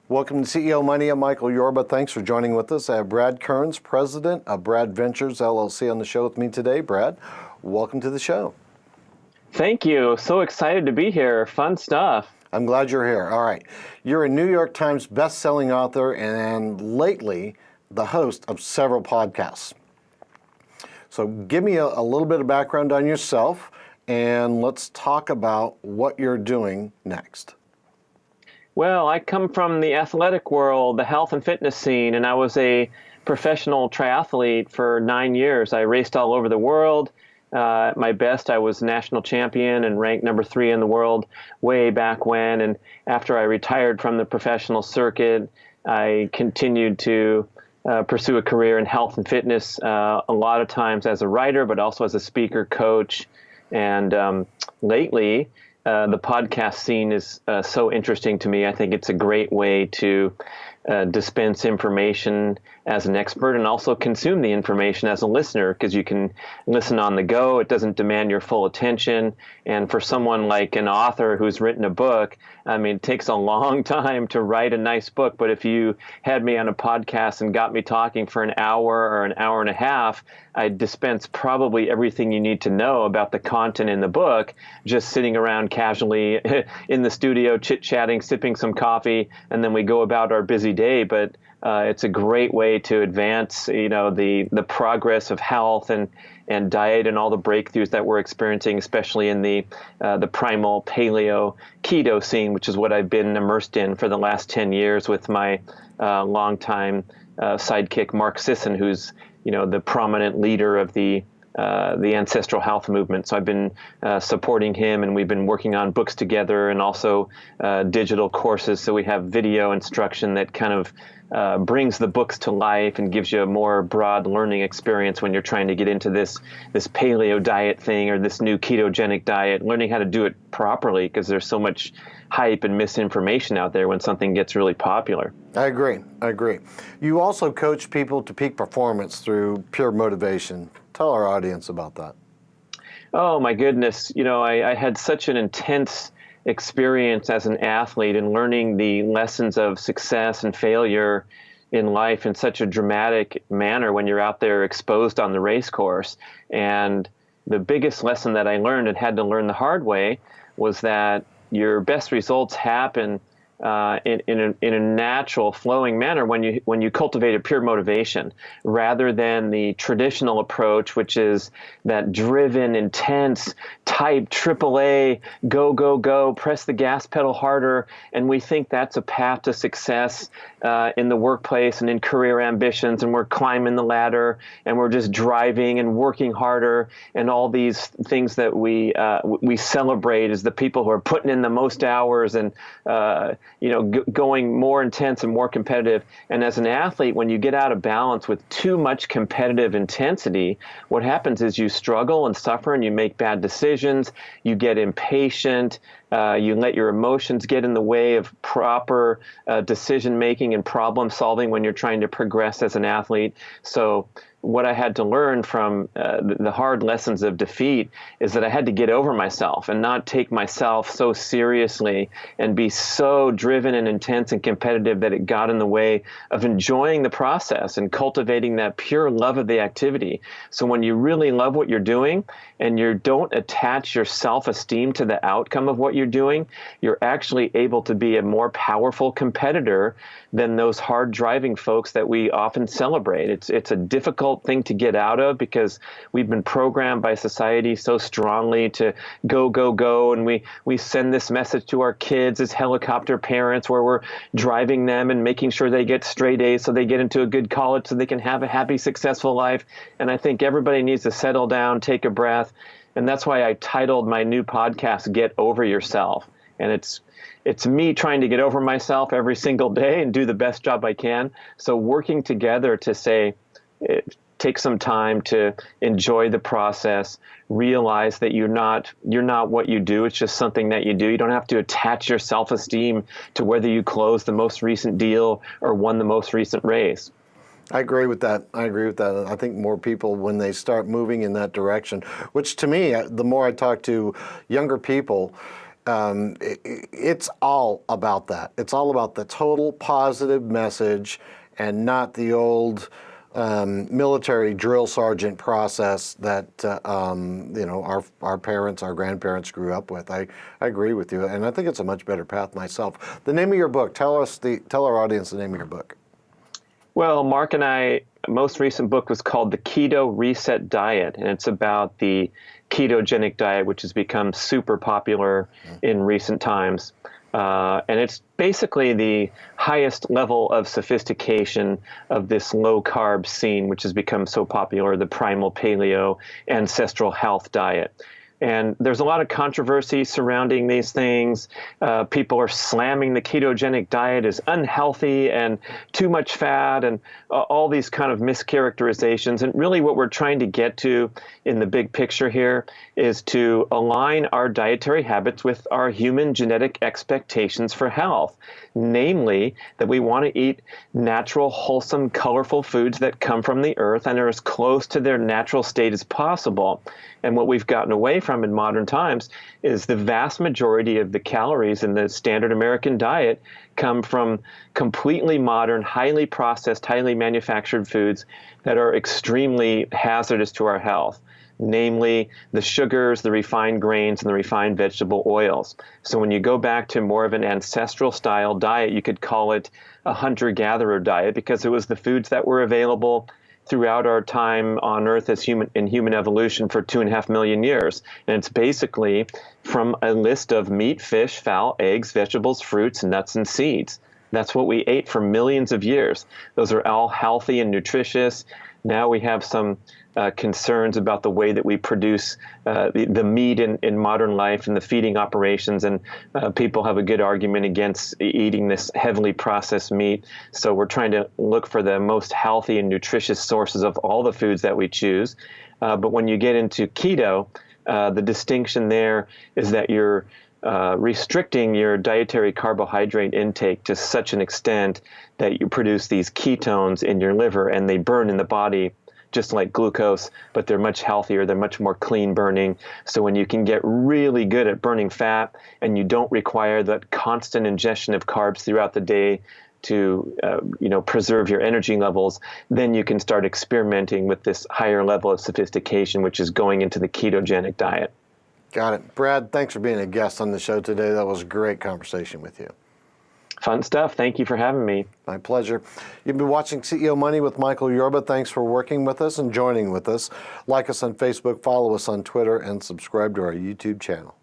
Welcome to CEO Money. I'm Michael Yorba. Thanks for joining with us. I have Brad Kearns, president of Bradventures LLC, on the show with me today. Brad, welcome to the show. Thank you. So excited to be here. Fun stuff. I'm glad you're here. All right. You're a New York Times best-selling author and lately the host of several podcasts. So give me a little bit of background on yourself and let's talk about what you're doing next. Well, I come from the athletic world, the health and fitness scene, and I was a professional triathlete for 9 years. I raced all over the world. At my best, I was national champion and ranked number 3 in the world way back when. And after I retired from the professional circuit, I continued to pursue a career in health and fitness, a lot of times as a writer, but also as a speaker, coach. And lately, the podcast scene is so interesting to me. I think it's a great way to dispense information as an expert and also consume the information as a listener, because you can listen on the go. It doesn't demand your full attention. And for someone like an author who's written a book, I mean, it takes a long time to write a nice book. But if you had me on a podcast and got me talking for an hour or an hour and a half, I'd dispense probably everything you need to know about the content in the book, just sitting around casually in the studio, chit-chatting, sipping some coffee, and then we go about our busy day. But it's a great way to advance, the progress of health and diet and all the breakthroughs that we're experiencing, especially in the primal paleo keto scene, which is what I've been immersed in for the last 10 years with my longtime sidekick, Mark Sisson, who's the prominent leader of the ancestral health movement. So I've been supporting him, and we've been working on books together and also digital courses. So we have video instruction that kind of brings the books to life and gives you a more broad learning experience when you're trying to get into this paleo diet thing or this new ketogenic diet, learning how to do it properly, because there's so much hype and misinformation out there when something gets really popular. I agree. You also coach people to peak performance through pure motivation. Tell our audience about that. Oh, my goodness. I had such an intense experience as an athlete and learning the lessons of success and failure in life in such a dramatic manner when you're out there exposed on the race course. And the biggest lesson that I learned, and had to learn the hard way, was that your best results happen in a natural, flowing manner when you cultivate a pure motivation, rather than the traditional approach, which is that driven, intense, type AAA, go, go, go, press the gas pedal harder. And we think that's a path to success in the workplace and in career ambitions. And we're climbing the ladder and we're just driving and working harder, and all these things that we celebrate as the people who are putting in the most hours and going more intense and more competitive. And as an athlete, when you get out of balance with too much competitive intensity, what happens is you struggle and suffer and you make bad decisions, you get impatient, you let your emotions get in the way of proper decision making and problem solving when you're trying to progress as an athlete. So what I had to learn from the hard lessons of defeat is that I had to get over myself and not take myself so seriously and be so driven and intense and competitive that it got in the way of enjoying the process and cultivating that pure love of the activity. So when you really love what you're doing and you don't attach your self-esteem to the outcome of what you're doing, you're actually able to be a more powerful competitor than those hard driving folks that we often celebrate. It's a difficult thing to get out of, because we've been programmed by society so strongly to go, go, go. And we send this message to our kids as helicopter parents, where we're driving them and making sure they get straight A's so they get into a good college so they can have a happy, successful life. And I think everybody needs to settle down, take a breath. And that's why I titled my new podcast, Get Over Yourself. And it's me trying to get over myself every single day and do the best job I can. So working together to say, take some time to enjoy the process, realize that you're not what you do. It's just something that you do. You don't have to attach your self-esteem to whether you closed the most recent deal or won the most recent race. I agree with that. I think more people, when they start moving in that direction, which to me, the more I talk to younger people, it's all about that. It's all about the total positive message and not the old military drill sergeant process that our parents, our grandparents grew up with. I agree with you, and I think it's a much better path myself. The name of your book, tell our audience the name of your book. Well, Mark and I, most recent book was called The Keto Reset Diet, and it's about the ketogenic diet, which has become super popular in recent times. And it's basically the highest level of sophistication of this low-carb scene, which has become so popular, the primal paleo ancestral health diet. And there's a lot of controversy surrounding these things. People are slamming the ketogenic diet as unhealthy and too much fat and all these kind of mischaracterizations. And really what we're trying to get to in the big picture here is to align our dietary habits with our human genetic expectations for health. Namely, that we want to eat natural, wholesome, colorful foods that come from the earth and are as close to their natural state as possible. And what we've gotten away from in modern times is the vast majority of the calories in the standard American diet come from completely modern, highly processed, highly manufactured foods that are extremely hazardous to our health. Namely the sugars, the refined grains, and the refined vegetable oils. So when you go back to more of an ancestral style diet, you could call it a hunter-gatherer diet because it was the foods that were available throughout our time on Earth as human evolution for 2.5 million years. And it's basically from a list of meat, fish, fowl, eggs, vegetables, fruits, nuts, and seeds. That's what we ate for millions of years. Those are all healthy and nutritious. Now we have some concerns about the way that we produce the meat in modern life and the feeding operations, and people have a good argument against eating this heavily processed meat. So we're trying to look for the most healthy and nutritious sources of all the foods that we choose. But when you get into keto, the distinction there is that you're restricting your dietary carbohydrate intake to such an extent that you produce these ketones in your liver and they burn in the body just like glucose, but they're much healthier. They're much more clean burning. So when you can get really good at burning fat and you don't require that constant ingestion of carbs throughout the day to preserve your energy levels, then you can start experimenting with this higher level of sophistication, which is going into the ketogenic diet. Got it. Brad, thanks for being a guest on the show today. That was a great conversation with you. Fun stuff. Thank you for having me. My pleasure. You've been watching CEO Money with Michael Yorba. Thanks for working with us and joining with us. Like us on Facebook, follow us on Twitter, and subscribe to our YouTube channel.